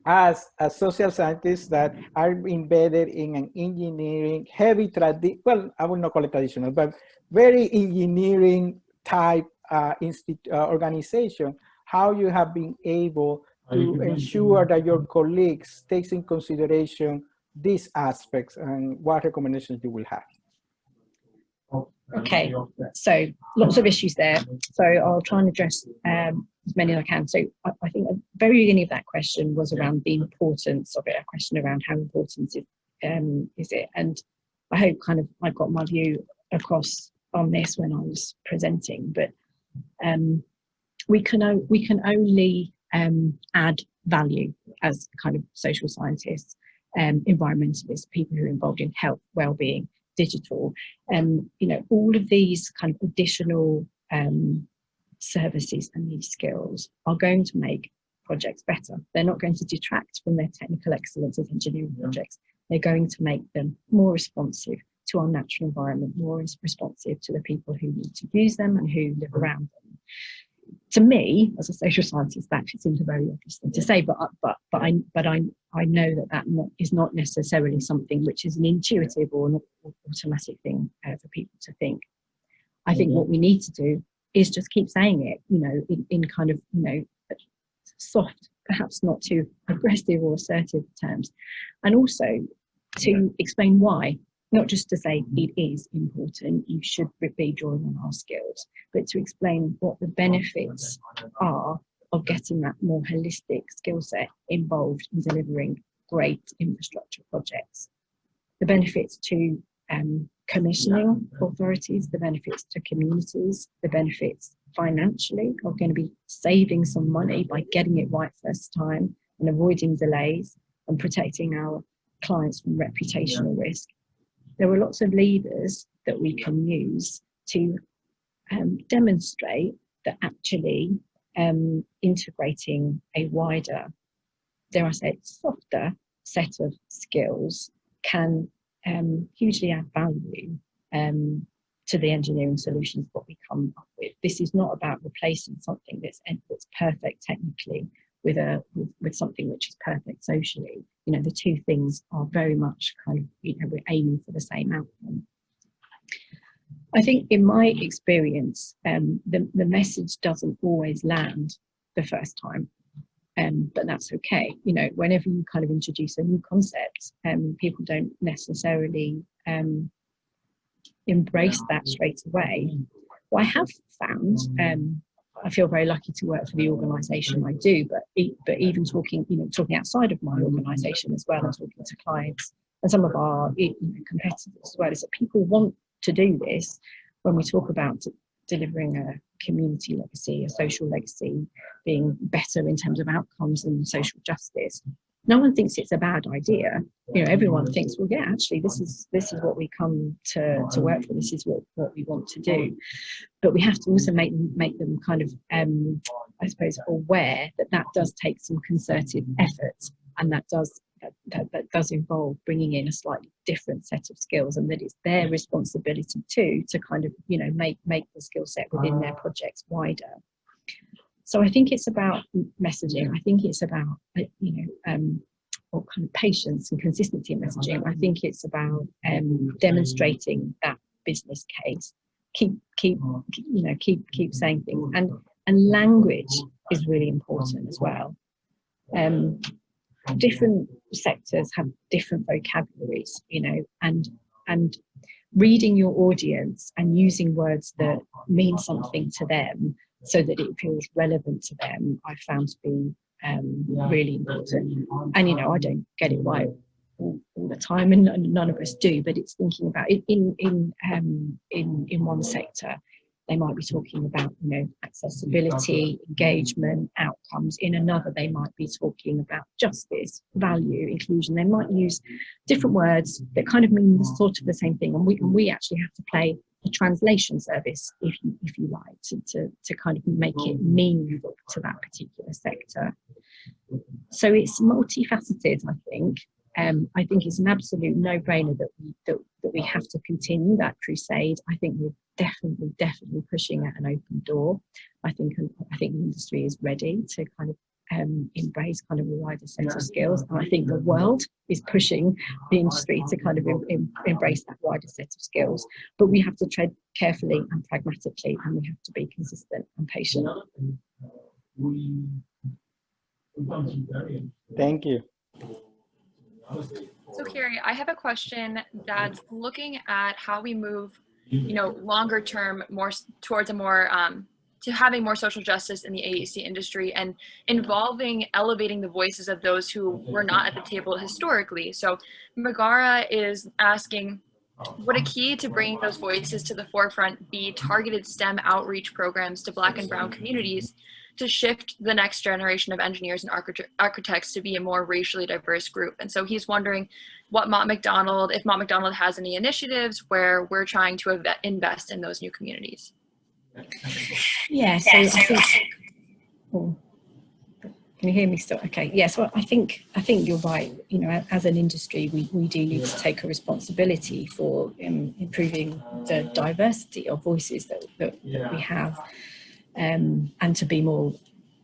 A: as a social scientist that are embedded in an engineering heavy well, I would not call it traditional, but very engineering type organization, how you have been able to ensure that your colleagues takes in consideration these aspects, and what recommendations you will have?
C: Okay, so lots of issues there. So I'll try and address as many as I can. So I think the very beginning of that question was around the importance of it, a question around how important is it. And I hope kind of I got my view across on this when I was presenting, but we can only add value as kind of social scientists, environmentalists, people who are involved in health, well-being, digital, you know, all of these kind of additional services and these skills are going to make projects better. They're not going to detract from their technical excellence as engineering projects. They're going to make them more responsive to our natural environment, more responsive to the people who need to use them and who live around them. To me, as a social scientist, that seems a very obvious thing to say, but I know that is not necessarily something which is an intuitive or an automatic thing for people to think. I think what we need to do is just keep saying it, you know, in kind of, you know, soft, perhaps not too aggressive or assertive terms, and also to explain why. Not just to say it is important, you should be drawing on our skills, but to explain what the benefits are of getting that more holistic skill set involved in delivering great infrastructure projects. The benefits to commissioning authorities, the benefits to communities, the benefits financially are going to be saving some money by getting it right first time and avoiding delays and protecting our clients from reputational risk. There are lots of levers that we can use to demonstrate that actually integrating a wider, dare I say, softer set of skills can hugely add value to the engineering solutions what we come up with. This is not about replacing something that's perfect technically with something which is perfect socially. You know, the two things are very much kind of, you know, we're aiming for the same outcome. I think in my experience, the message doesn't always land the first time, but that's okay. You know, whenever you kind of introduce a new concept, people don't necessarily embrace that straight away. What I have found, I feel very lucky to work for the organisation I do, but even talking outside of my organisation as well, and talking to clients and some of our competitors as well, is that people want to do this. When we talk about delivering a community legacy, a social legacy, being better in terms of outcomes and social justice, no one thinks it's a bad idea. You know, everyone thinks, well, yeah, actually, this is what we come to work for. This is what we want to do. But we have to also make them kind of, I suppose, aware that does take some concerted effort, and that does involve bringing in a slightly different set of skills, and that it's their responsibility too to kind of, you know, make the skill set within their projects wider. So I think it's about messaging. I think it's about, or kind of patience and consistency in messaging. I think it's about demonstrating that business case. Keep saying things, and language is really important as well. Different sectors have different vocabularies, you know, and reading your audience and using words that mean something to them so that it feels relevant to them, I found to be really important. And, you know, I don't get it right all the time, and none of us do, but it's thinking about it in one sector. They might be talking about, you know, accessibility, engagement, outcomes. In another, they might be talking about justice, value, inclusion. They might use different words that kind of mean sort of the same thing. And we actually have to play a translation service, if you like, to kind of make it meaningful to that particular sector. So it's multifaceted, I think. I think it's an absolute no-brainer that we have to continue that crusade. I think we're definitely pushing at an open door. I think the industry is ready to kind of embrace kind of a wider set of skills, and I think the world is pushing the industry to kind of embrace that wider set of skills. But we have to tread carefully and pragmatically, and we have to be consistent and patient.
A: Thank you.
B: So Kerry, I have a question that's looking at how we move, you know, longer term, more towards a more to having more social justice in the AEC industry, and involving elevating the voices of those who were not at the table historically. So Megara is asking, would a key to bringing those voices to the forefront be targeted STEM outreach programs to Black and Brown communities to shift the next generation of engineers and architects to be a more racially diverse group? And so he's wondering if Mott MacDonald has any initiatives where we're trying to invest in those new communities.
C: Yeah, so I think, can you hear me still? Okay, yes, well, I think you're right. You know, as an industry, we do need to take a responsibility for improving the diversity of voices that we have, and to be more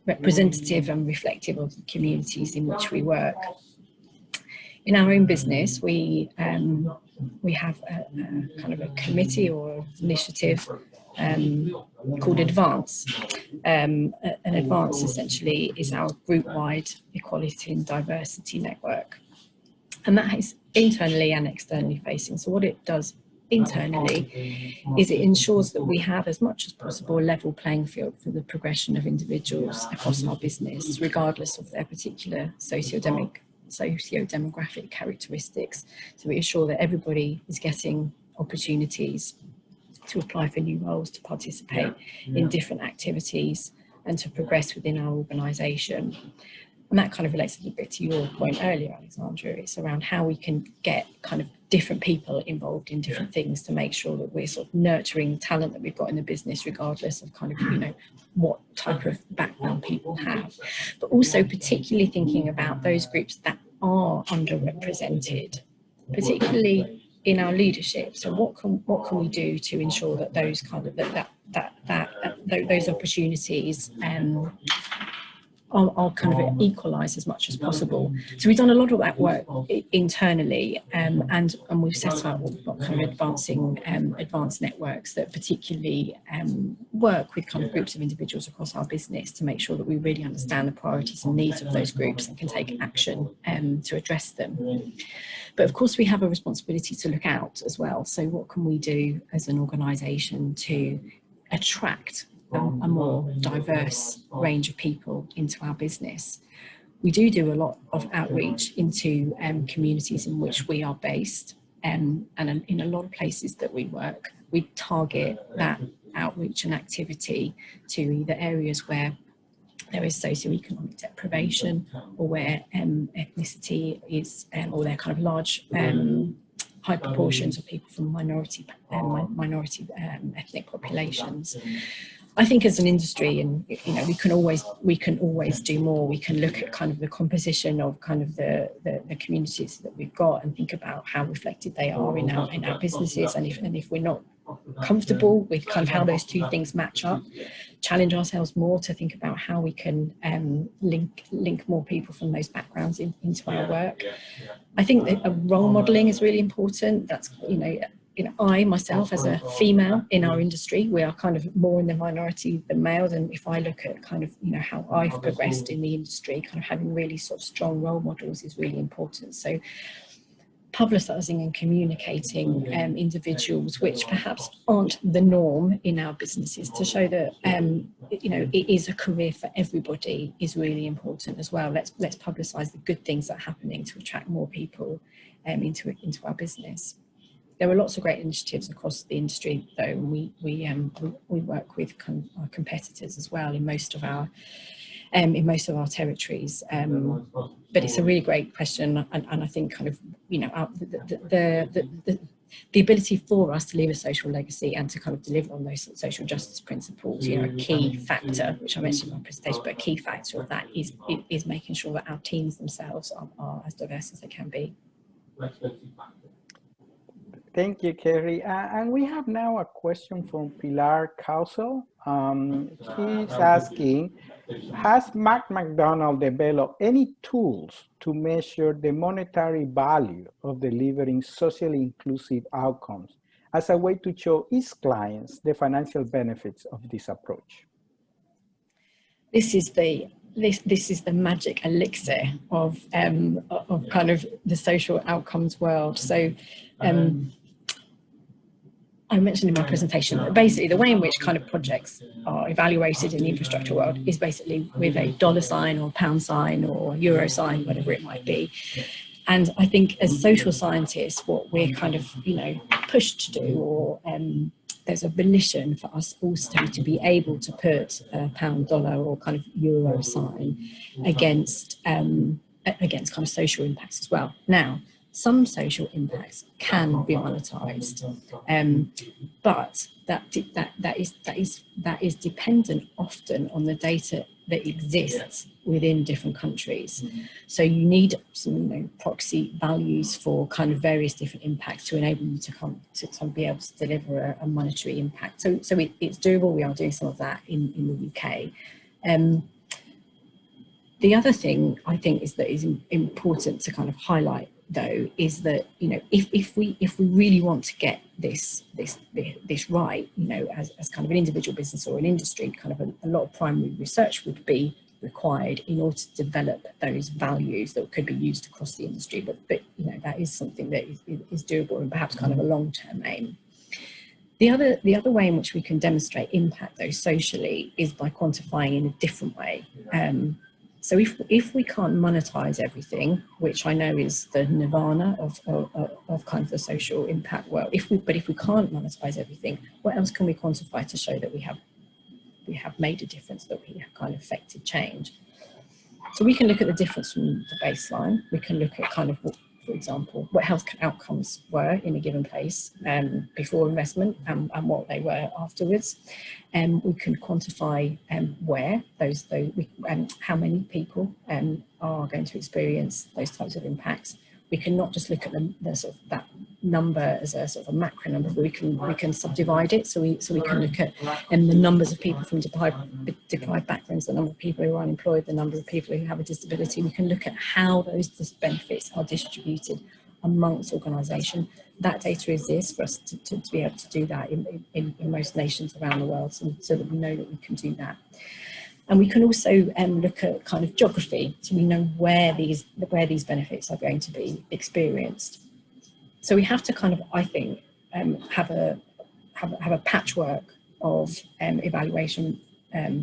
C: representative and reflective of the communities in which we work. In our own business, we have a kind of a committee or initiative called Advance. And Advance essentially is our group-wide equality and diversity network. And that is internally and externally facing. So what it does internally is it ensures that we have, as much as possible, a level playing field for the progression of individuals across our business, regardless of their particular socio-demographic characteristics. So we ensure that everybody is getting opportunities to apply for new roles, to participate in different activities, and to progress within our organisation. And that kind of relates a little bit to your point earlier, Alexandra. It's around how we can get kind of different people involved in different things to make sure that we're sort of nurturing the talent that we've got in the business, regardless of kind of, you know, what type of background people have. But also particularly thinking about those groups that are underrepresented, particularly in our leadership. So what can we do to ensure that those kind of those opportunities are kind of equalised as much as possible. So we've done a lot of that work internally, and we've set up kind of advanced networks that particularly work with kind of groups of individuals across our business to make sure that we really understand the priorities and needs of those groups and can take action to address them. But of course we have a responsibility to look out as well. So what can we do as an organisation to attract a more diverse range of people into our business? We do a lot of outreach into communities in which we are based, and in a lot of places that we work, we target that outreach and activity to either areas where there is socioeconomic deprivation, or where ethnicity is, or there are kind of large high proportions of people from minority ethnic populations. I think as an industry, and you know, we can always do more. We can look at kind of the composition of kind of the communities that we've got and think about how reflected they are in our businesses, and if we're not comfortable with kind of how those two things match up, challenge ourselves more to think about how we can link more people from those backgrounds into our work. I think that role modelling is really important. That's, you know, I myself as a female in our industry, we are kind of more in the minority than males, and if I look at kind of, you know, how I've progressed in the industry, kind of having really sort of strong role models is really important. So publicising and communicating individuals which perhaps aren't the norm in our businesses, to show that you know, it is a career for everybody, is really important as well. Let's publicise the good things that are happening to attract more people into our business. There are lots of great initiatives across the industry, though, and we work with our competitors as well in most of our territories. But it's a really great question, and I think kind of, you know, the ability for us to leave a social legacy and to kind of deliver on those social justice principles, you know, a key factor, which I mentioned in my presentation, but a key factor of that is making sure that our teams themselves are as diverse as they can be.
A: Thank you, Kerry. And we have now a question from Pilar Causel. She's asking, has McDonald developed any tools to measure the monetary value of delivering socially inclusive outcomes as a way to show its clients the financial benefits of this approach?
C: This is the magic elixir of kind of the social outcomes world. So I mentioned in my presentation that basically the way in which kind of projects are evaluated in the infrastructure world is basically with a $sign or pound sign or euro sign, whatever it might be. And I think as social scientists, what we're kind of, you know, pushed to do, or there's a volition for us also to be able to put a pound, dollar, or kind of euro sign against kind of social impacts as well. Now, some social impacts can be monetized, but that is dependent often on the data that exists within different countries. So you need some, you know, proxy values for kind of various different impacts to enable you to be able to deliver a monetary impact. So it's doable. We are doing some of that in the UK. The other thing I think is important to kind of highlight, though, is that, you know, if we really want to get this right, you know, as kind of an individual business or an industry, kind of a lot of primary research would be required in order to develop those values that could be used across the industry. But you know, that is something that is doable and perhaps kind of a long-term aim. The other way in which we can demonstrate impact, though, socially, is by quantifying in a different way. So if we can't monetize everything, which I know is the nirvana of kind of the social impact world, if we can't monetize everything, what else can we quantify to show that we have made a difference, that we have kind of affected change? So we can look at the difference from the baseline. We can look at kind of, for example, what health outcomes were in a given place before investment and what they were afterwards. We can quantify where how many people are going to experience those types of impacts. We can not just look at the sort of number as a sort of a macro number, but we can subdivide it. So we can look at the numbers of people from deprived backgrounds, the number of people who are unemployed, the number of people who have a disability. We can look at how those benefits are distributed amongst organisation. That data exists for us to be able to do that in most nations around the world, so that we know that we can do that. And we can also look at kind of geography, so we know where these benefits are going to be experienced. So we have to kind of, I think, have a patchwork of evaluation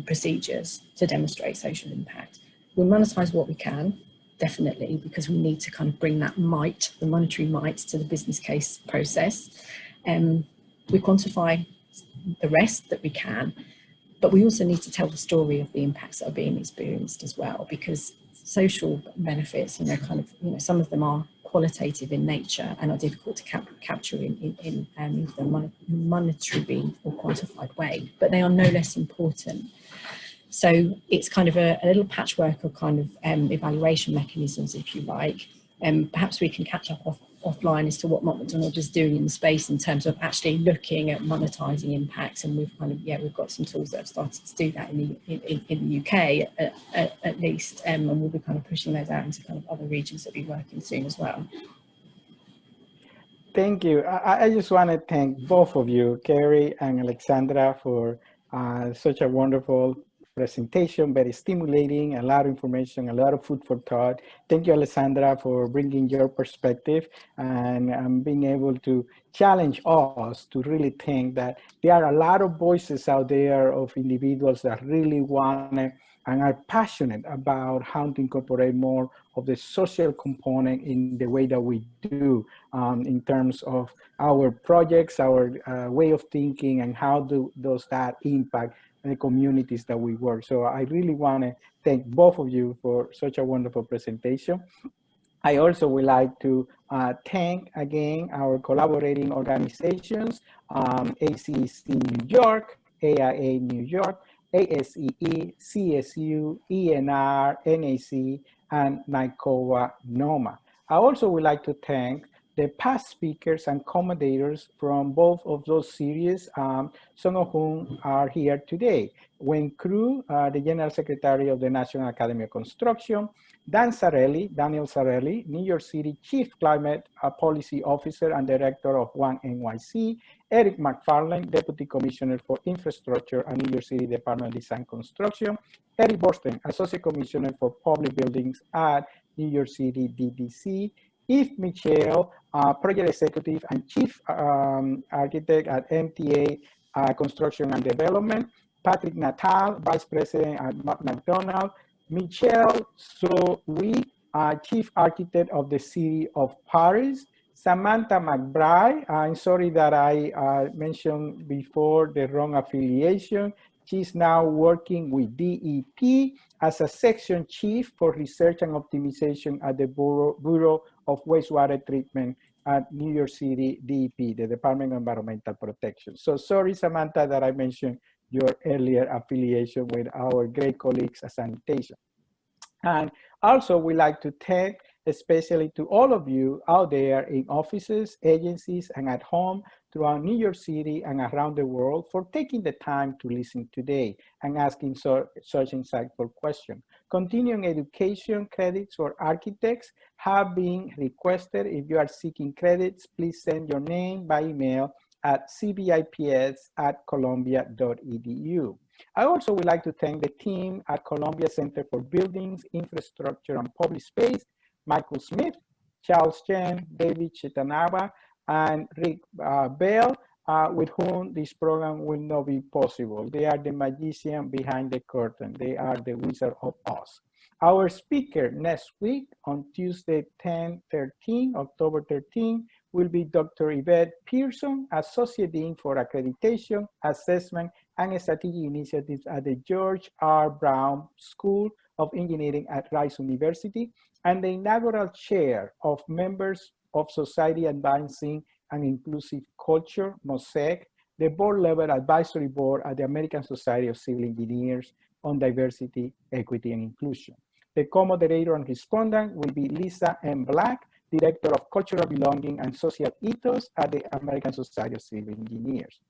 C: procedures to demonstrate social impact. We monetize what we can, definitely, because we need to kind of bring that might, the monetary might, to the business case process. We quantify the rest that we can, but we also need to tell the story of the impacts that are being experienced as well, because social benefits, some of them are qualitative in nature and are difficult to capture in the monetary or quantified way, but they are no less important. So it's kind of a little patchwork of kind of evaluation mechanisms, if you like. Perhaps we can catch up offline as to what Mott MacDonald is doing in the space in terms of actually looking at monetizing impacts, and we've got some tools that have started to do that in the UK at least, and we'll be kind of pushing those out into kind of other regions that we'll be working soon as well.
A: Thank you. I just want to thank both of you, Kerry and Alexandra, for such a wonderful presentation, very stimulating, a lot of information, a lot of food for thought. Thank you, Alessandra, for bringing your perspective and being able to challenge us to really think that there are a lot of voices out there of individuals that really want to and are passionate about how to incorporate more of the social component in the way that we do in terms of our projects, our way of thinking, and how does that impact the communities that we work. So I really want to thank both of you for such a wonderful presentation. I also would like to thank again our collaborating organizations, ACEC New York, AIA New York, ASEE, CSU, ENR, NAC, and NICOA NOMA. I also would like to thank the past speakers and commentators from both of those series, some of whom are here today. Wayne Crew, the General Secretary of the National Academy of Construction, Daniel Sarelli, New York City Chief Climate Policy Officer and Director of One NYC, Eric McFarlane, Deputy Commissioner for Infrastructure and New York City Department of Design Construction, Eric Borsten, Associate Commissioner for Public Buildings at New York City DDC, Yves Michel, Project Executive and Chief Architect at MTA Construction and Development, Patrick Natal, Vice President at Mott MacDonald, Michel Soui, Chief Architect of the City of Paris, Samantha McBride. I'm sorry that I mentioned before the wrong affiliation. She's now working with DEP as a section chief for research and optimization at the Bureau of Wastewater Treatment at New York City DEP, the Department of Environmental Protection. So sorry, Samantha, that I mentioned your earlier affiliation with our great colleagues at sanitation. And also we like to thank especially to all of you out there in offices, agencies, and at home throughout New York City and around the world for taking the time to listen today and asking such insightful questions. Continuing education credits for architects have been requested. If you are seeking credits, please send your name by email at cbips@columbia.edu. I also would like to thank the team at Columbia Center for Buildings, Infrastructure, and Public Space, Michael Smith, Charles Chen, David Chitanawa, and Rick Bell, with whom this program will not be possible. They are the magician behind the curtain. They are the Wizard of Oz. Our speaker next week on Tuesday, October 13, will be Dr. Yvette Pearson, Associate Dean for Accreditation, Assessment, and Strategic Initiatives at the George R. Brown School of Engineering at Rice University, and the inaugural chair of Members of Society Advancing an Inclusive Culture, MOSAIC, the board-level advisory board at the American Society of Civil Engineers on Diversity, Equity, and Inclusion. The co-moderator and respondent will be Lisa M. Black, Director of Cultural Belonging and Social Ethos at the American Society of Civil Engineers.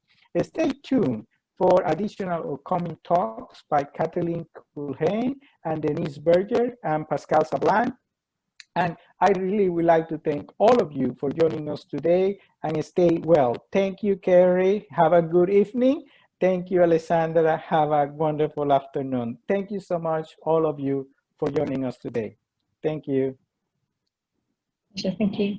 A: Stay tuned for additional upcoming talks by Kathleen Culhane and Denise Berger and Pascal Sablan. And I really would like to thank all of you for joining us today, and stay well. Thank you, Kerry. Have a good evening. Thank you, Alessandra. Have a wonderful afternoon. Thank you so much, all of you, for joining us today. Thank you.
C: Thank you.